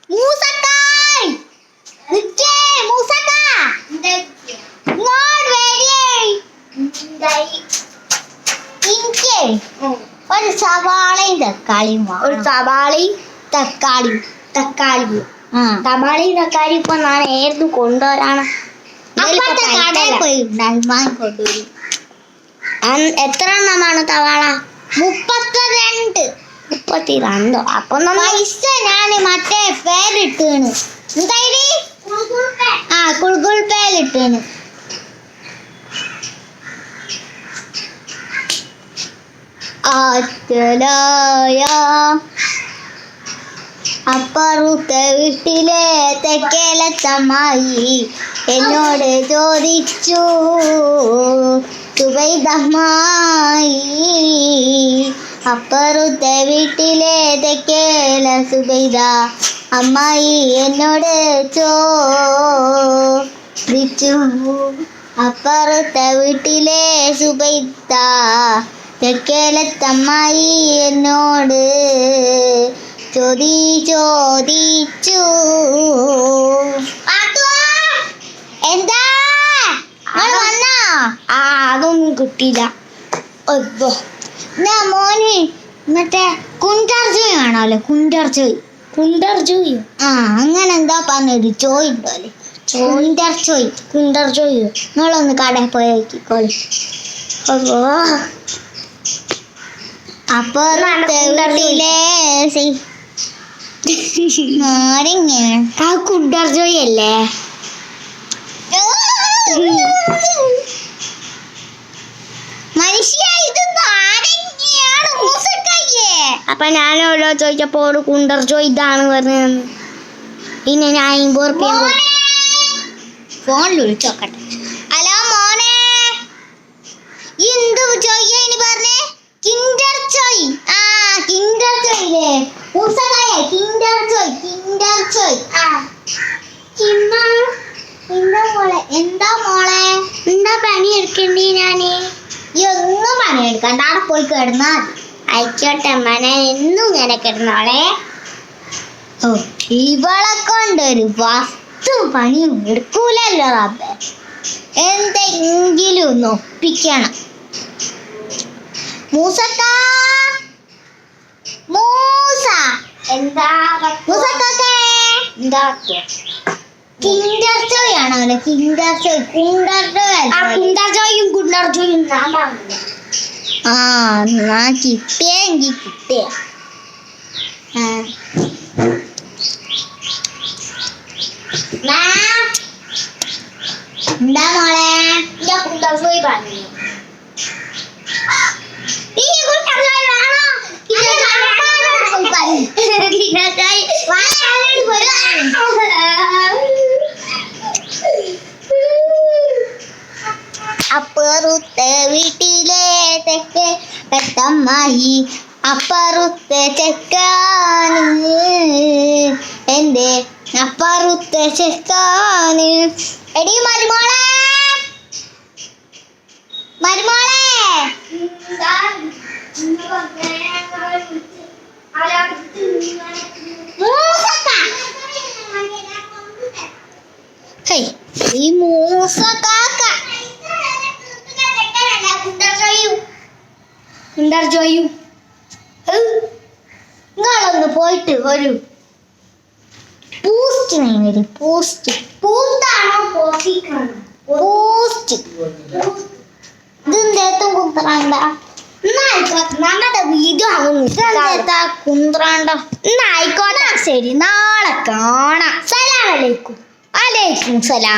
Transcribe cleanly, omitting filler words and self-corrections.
മൂസക്കായ് നിക്കേ മൂസക്ക ഇങ്ങോട്ട് വരിയേ ഇൻകേ ഒരു സവാളയും തക്കാളിയും ഒരു സവാളയും തക്കാളിയും സവാളയും തക്കാളി ഇപ്പൊ ഞാൻ ഏത് കൊണ്ടുവരാണ് അപ്പത്തെ കടയിൽ പോയി വാങ്ങിക്കൊണ്ടുവരും. എത്ര എണ്ണമാണ് സവാള? 32. 32. അപ്പൊ പൈസ ഞാൻ മറ്റേ പേരിട്ടാണ് എന്തായി ഗൂഗിൾ പേയിലിട്ടാണ്. അപ്പുറത്തെ വീട്ടിലെ തെക്കേലത്തമ്മായി എന്നോട് ചോദിച്ചു സുബൈദമ്മായി. അപ്പുറത്തെ വീട്ടിലെ തെക്കേല സുബൈദ അമ്മായി എന്നോട് ചോദിച്ചു. അപ്പുറത്തെ വീട്ടിലെ സുബൈദ തെക്കേലത്തമ്മായി എന്നോട് ചോദിച്ചു. എന്താ വന്നാ? അതൊന്നും കിട്ടിയില്ല. മോന് മറ്റേ കുണ്ടർജോയ് ആണല്ലോ. കുണ്ടർജോയ് അങ്ങനെ എന്താ പറഞ്ഞൊരു ചോയ് ഉണ്ടല്ലേ. കുണ്ടർജോയ് നിങ്ങളൊന്ന് കടയിൽ പോയി നോക്കിക്കോളി. അപ്പൊ ആ കുണ്ടർജോയ് അല്ലേ? മനുഷ്യ ഇത് നാരങ്ങയാണ് മൂസക്കായേ. അപ്പൊ ഞാനോരോ ചോദിച്ചപ്പോ ഒരു കുണ്ടർജോയ് ഇതാണ് പറഞ്ഞത്. പിന്നെ ഞാൻ 50 റുപ്യ ഫോണിൽ വിളിച്ചോക്കട്ടെ. ഹലോ മോനെ, എന്ത് ചോയ്യ പറഞ്ഞേ? കിൻഡർ ചോയ്. കിൻഡർ ചോയില്ലേ മൂസക്കായ? കിൻഡർ ചോയ്. എന്താ മോളെ എന്താ പണി എടുക്കണ്ടേ? ഞാന് ഒന്നും പണിയെടുക്കണ്ട, അവിടെ പോയി കിടന്നാ മതി. ആയിക്കോട്ടെ മനെ, എന്നും ഇങ്ങനെ കിടന്നോളെ. ഇവളെ കൊണ്ടൊരു വസ്തു പണിയും എടുക്കൂലല്ലോ റബ്ബേ. എന്തെങ്കിലും ഒന്ന് ഒപ്പിക്കണം. മൂസക്ക എന്താ എന്താ കിൻഡർ ചോയ് ആണോ? കിൻഡർ ചോയ് കുണ്ടർജോയും ഞാൻ പറഞ്ഞു. കിട്ടിയെങ്കി കിട്ടിയ. എന്താ മോളെ? കുണ്ടർജോയ് പറഞ്ഞു. അപ്പുറത്തെ വീട്ടിലെ തെക്കേ പെട്ടമ്മായി അപ്പുറത്തെ ചെക്കാന് എന്റെ അപ്പുറത്തെ ചെക്കാന്. എടി മരുമോളെ ഈ മൂസക്കാക്ക കുണ്ടർജോയും നിങ്ങളൊന്ന് പോയിട്ട് ഒരു പോസ്റ്റ് ഇതെന്തേത്തും കുന്ത്രണ്ട നമ്മുടെ വീഡിയോ കുന്ത്രണ്ട. ആയിക്കോട്ടെ, ശരി, നാളെ കാണാം. സലാം അലൈക്കും. അലൈക്കും സലാം.